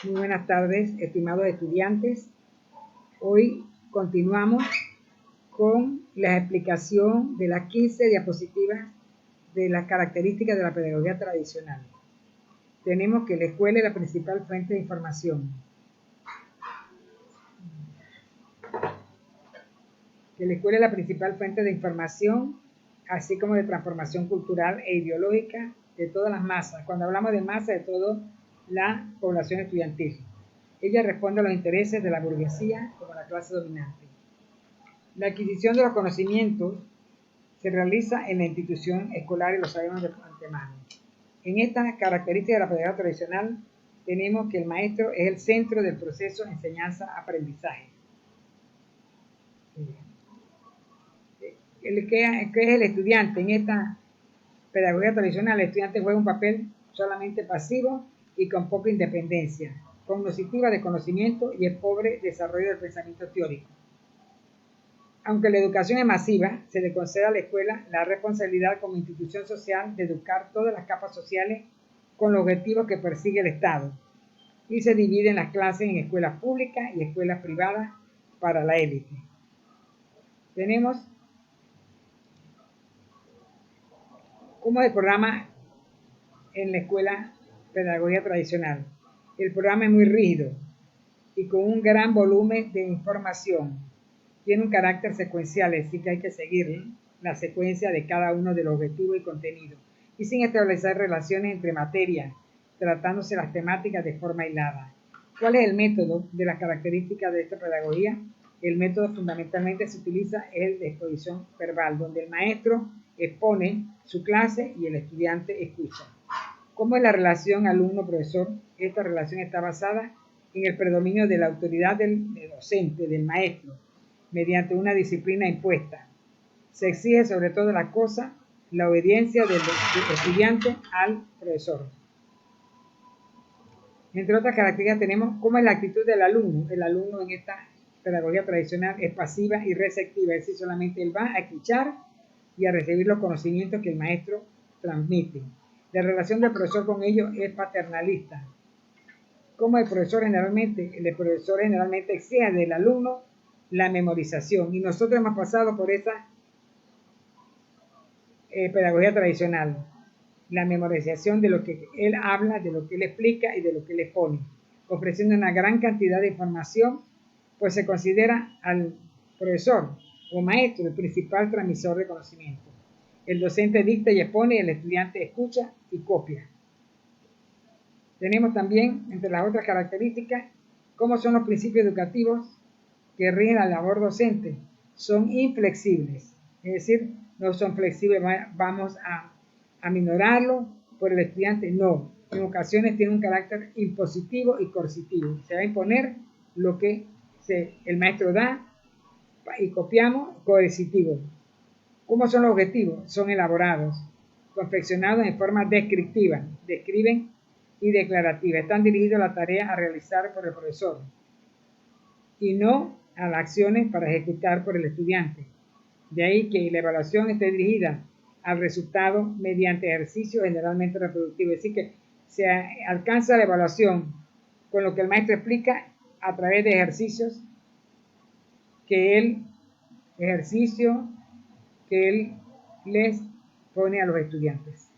Muy buenas tardes, estimados estudiantes. Hoy continuamos con la explicación de las 15 diapositivas de las características de la pedagogía tradicional. Tenemos que la escuela es la principal fuente de información. Que la escuela es la principal fuente de información, así como de transformación cultural e ideológica de todas las masas. Cuando hablamos de masa, de toda la población estudiantil. Ella responde a los intereses de la burguesía como la clase dominante. La adquisición de los conocimientos se realiza en la institución escolar y lo sabemos de antemano. En esta característica de la pedagogía tradicional tenemos que el maestro es el centro del proceso de enseñanza-aprendizaje. ¿Qué es el estudiante? En esta pedagogía tradicional, el estudiante juega un papel solamente pasivo y con poca independencia, cognitiva de conocimiento y el pobre desarrollo del pensamiento teórico. Aunque la educación es masiva, se le concede a la escuela la responsabilidad como institución social de educar todas las capas sociales con los objetivos que persigue el Estado, y se dividen las clases en escuelas públicas y escuelas privadas para la élite. Tenemos cómo es el programa en la escuela pedagogía tradicional. El programa es muy rígido y con un gran volumen de información. Tiene un carácter secuencial, así que hay que seguir la secuencia de cada uno de los objetivos y contenidos, y sin establecer relaciones entre materias, tratándose las temáticas de forma aislada. ¿Cuál es el método de las características de esta pedagogía? El método fundamentalmente se utiliza el de exposición verbal, donde el maestro expone su clase y el estudiante escucha. ¿Cómo es la relación alumno-profesor? Esta relación está basada en el predominio de la autoridad del docente, del maestro, mediante una disciplina impuesta. Se exige sobre todas las cosas la obediencia del estudiante al profesor. Entre otras características tenemos cómo es la actitud del alumno. El alumno en esta pedagogía tradicional es pasiva y receptiva, es decir, solamente él va a escuchar y a recibir los conocimientos que el maestro transmite. La relación del profesor con ellos es paternalista. Como el profesor generalmente exige del alumno la memorización, y nosotros hemos pasado por esa pedagogía tradicional, la memorización de lo que él habla, de lo que él explica y de lo que él expone, ofreciendo una gran cantidad de información, pues se considera al profesor o maestro el principal transmisor de conocimiento. El docente dicta y expone y el estudiante escucha y copia. Tenemos también, entre las otras características, cómo son los principios educativos que rigen la labor docente. Son inflexibles, es decir, no son flexibles, vamos a minorarlo por el estudiante, no. En ocasiones tiene un carácter impositivo y coercitivo. Se va a imponer lo que el maestro da y copiamos, coercitivo. ¿Cómo son los objetivos? Son elaborados, confeccionados en forma descriptiva, describen y declarativa. Están dirigidos a la tarea a realizar por el profesor y no a las acciones para ejecutar por el estudiante. De ahí que la evaluación esté dirigida al resultado mediante ejercicios generalmente reproductivos. Es decir, que se alcanza la evaluación con lo que el maestro explica a través de ejercicios que él les pone a los estudiantes.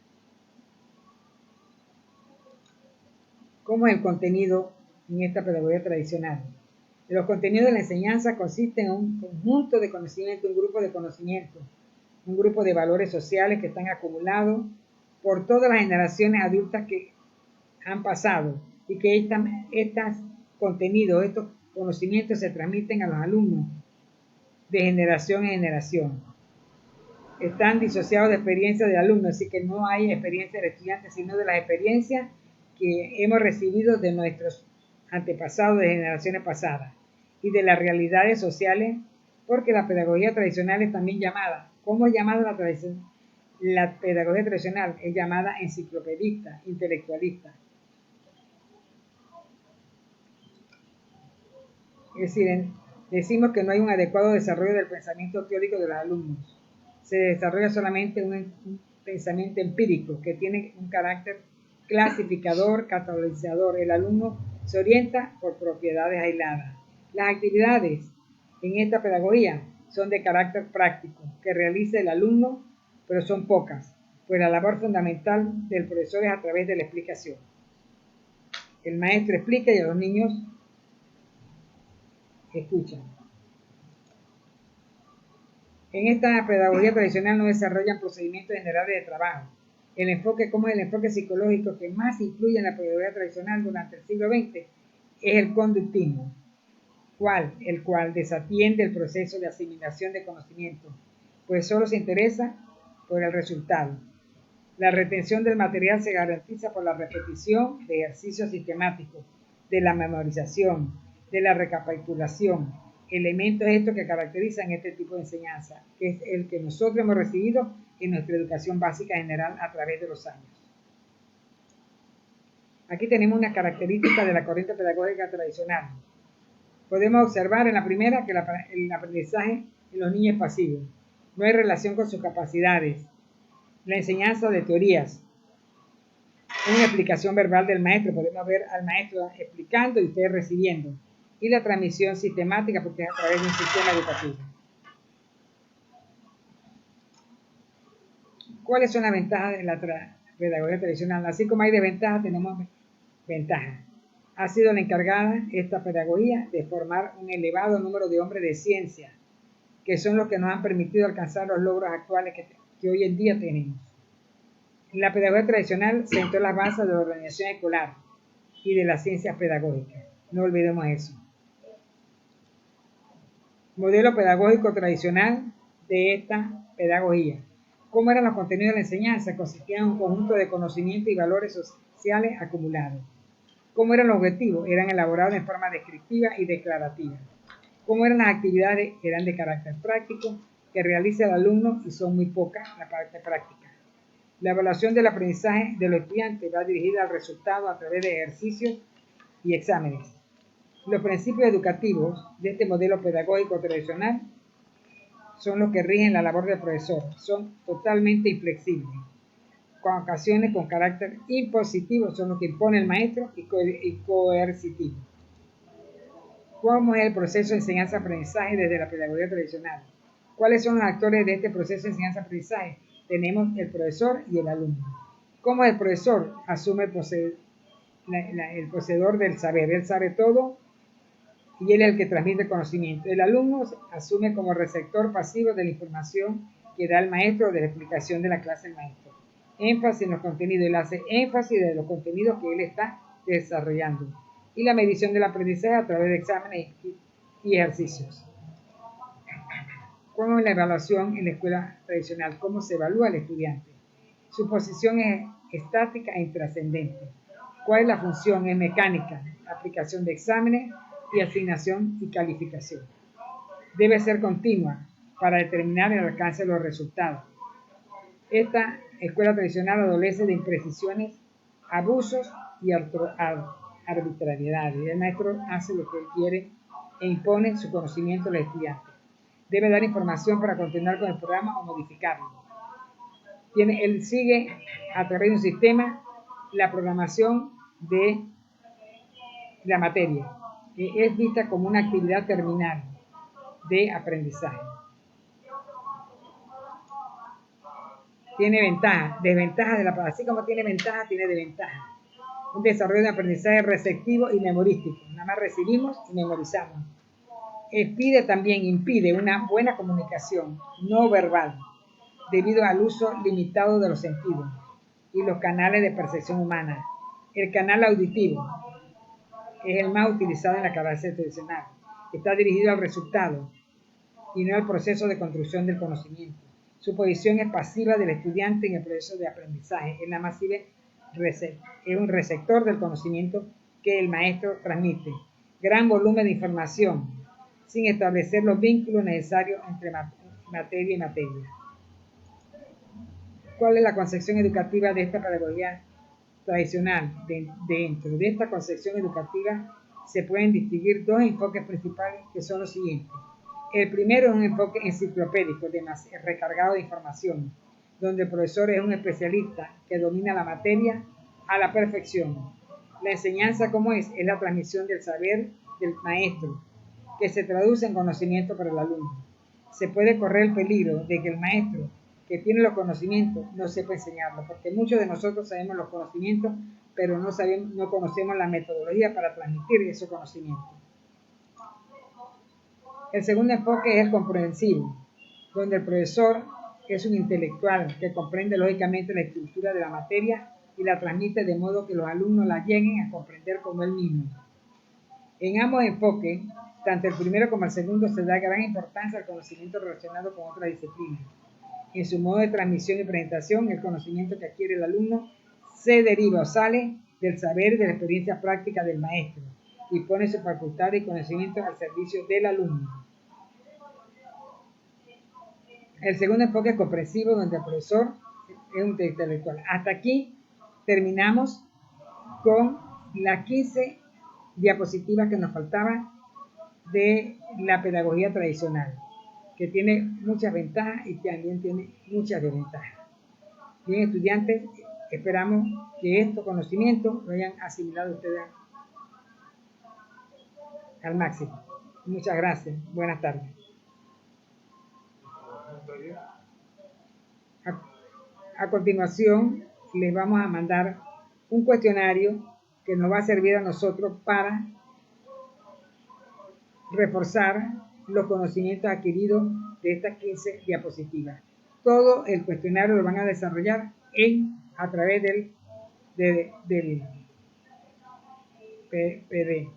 ¿Cómo es el contenido en esta pedagogía tradicional? Los contenidos de la enseñanza consisten en un conjunto de conocimiento, un grupo de conocimientos, un grupo de valores sociales que están acumulados por todas las generaciones adultas que han pasado y que estos contenidos, estos conocimientos se transmiten a los alumnos de generación en generación. Están disociados de experiencias de alumnos, así que no hay experiencia del estudiante, sino de las experiencias que hemos recibido de nuestros antepasados de generaciones pasadas y de las realidades sociales, porque la pedagogía tradicional es también llamada, ¿cómo es llamada la tradición? La pedagogía tradicional es llamada enciclopedista, intelectualista. Es decir, decimos que no hay un adecuado desarrollo del pensamiento teórico de los alumnos. Se desarrolla solamente un pensamiento empírico que tiene un carácter clasificador, catalogizador. El alumno Se orienta por propiedades aisladas. Las actividades en esta pedagogía son de carácter práctico, que realiza el alumno, pero son pocas, pues la labor fundamental del profesor es a través de la explicación. El maestro explica y los niños escuchan. En esta pedagogía tradicional no desarrollan procedimientos generales de trabajo. El enfoque, como es el enfoque psicológico que más influye en la pedagogía tradicional durante el siglo XX, es el conductismo, el cual desatiende el proceso de asimilación de conocimiento, pues solo se interesa por el resultado. La retención del material se garantiza por la repetición de ejercicios sistemáticos, de la memorización, de la recapitulación, elementos estos que caracterizan este tipo de enseñanza, que es el que nosotros hemos recibido en nuestra educación básica general a través de los años. Aquí tenemos una característica de la corriente pedagógica tradicional. Podemos observar en la primera que el aprendizaje en los niños es pasivo. No hay relación con sus capacidades. La enseñanza de teorías. Una explicación verbal del maestro. Podemos ver al maestro explicando y ustedes recibiendo. Y la transmisión sistemática, porque es a través de un sistema educativo. ¿Cuáles son las ventajas de la pedagogía tradicional? Así como hay desventajas, tenemos ventajas. Ha sido la encargada esta pedagogía de formar un elevado número de hombres de ciencia, que son los que nos han permitido alcanzar los logros actuales que hoy en día tenemos. La pedagogía tradicional sentó las bases de la organización escolar y de las ciencias pedagógicas. No olvidemos eso. Modelo pedagógico tradicional de esta pedagogía. ¿Cómo eran los contenidos de la enseñanza? Consistían en un conjunto de conocimientos y valores sociales acumulados. ¿Cómo eran los objetivos? Eran elaborados en forma descriptiva y declarativa. ¿Cómo eran las actividades? Eran de carácter práctico, que realiza el alumno y son muy pocas la parte práctica. La evaluación del aprendizaje de los estudiantes va dirigida al resultado a través de ejercicios y exámenes. Los principios educativos de este modelo pedagógico tradicional son los que rigen la labor del profesor. Son totalmente inflexibles. Con ocasiones con carácter impositivo son los que impone el maestro y coercitivo. ¿Cómo es el proceso de enseñanza-aprendizaje desde la pedagogía tradicional? ¿Cuáles son los actores de este proceso de enseñanza-aprendizaje? Tenemos el profesor y el alumno. ¿Cómo el profesor asume el poseedor del saber? Él sabe todo y él es el que transmite el conocimiento. El alumno asume como receptor pasivo de la información que da el maestro o de la explicación de la clase del maestro. Énfasis en los contenidos. Él hace énfasis de los contenidos que él está desarrollando. Y la medición del aprendizaje a través de exámenes y ejercicios. ¿Cómo es la evaluación en la escuela tradicional? ¿Cómo se evalúa al estudiante? Su posición es estática e intrascendente. ¿Cuál es la función? Es mecánica, aplicación de exámenes y asignación y calificación. Debe ser continua para determinar el alcance de los resultados. Esta escuela tradicional adolece de imprecisiones, abusos y arbitrariedades. El maestro hace lo que él quiere e impone su conocimiento al estudiante. Debe dar información para continuar con el programa o modificarlo. Él sigue a través de un sistema la programación de la materia, que es vista como una actividad terminal de aprendizaje. Tiene ventajas, desventajas de así como tiene ventajas, tiene desventajas. Un desarrollo de aprendizaje receptivo y memorístico. Nada más recibimos y memorizamos. Impide una buena comunicación no verbal debido al uso limitado de los sentidos y los canales de percepción humana. El canal auditivo es el más utilizado en la clase tradicional. Está dirigido al resultado y no al proceso de construcción del conocimiento. Su posición es pasiva del estudiante en el proceso de aprendizaje. Es un receptor del conocimiento que el maestro transmite. Gran volumen de información, sin establecer los vínculos necesarios entre materia y materia. ¿Cuál es la concepción educativa de esta pedagogía tradicional? Dentro de esta concepción educativa se pueden distinguir dos enfoques principales que son los siguientes. El primero es un enfoque enciclopédico, recargado de información, donde el profesor es un especialista que domina la materia a la perfección. La enseñanza, ¿cómo es? Es la transmisión del saber del maestro, que se traduce en conocimiento para el alumno. Se puede correr el peligro de que el maestro que tiene los conocimientos no sepa enseñarlos, porque muchos de nosotros sabemos los conocimientos, pero no conocemos la metodología para transmitir esos conocimientos. El segundo enfoque es el comprensivo, donde el profesor es un intelectual que comprende lógicamente la estructura de la materia y la transmite de modo que los alumnos la lleguen a comprender como él mismo. En ambos enfoques, tanto el primero como el segundo, se da gran importancia al conocimiento relacionado con otras disciplinas. En su modo de transmisión y presentación, el conocimiento que adquiere el alumno se deriva o sale del saber y de la experiencia práctica del maestro y pone su facultad y conocimiento al servicio del alumno. El segundo enfoque es comprensivo, donde el profesor es un intelectual. Hasta aquí terminamos con las 15 diapositivas que nos faltaban de la pedagogía tradicional, que tiene muchas ventajas y también tiene muchas desventajas. Bien, estudiantes, esperamos que estos conocimientos lo hayan asimilado ustedes al máximo. Muchas gracias. Buenas tardes. A continuación, les vamos a mandar un cuestionario que nos va a servir a nosotros para reforzar los conocimientos adquiridos de estas 15 diapositivas. Todo el cuestionario lo van a desarrollar a través del PD.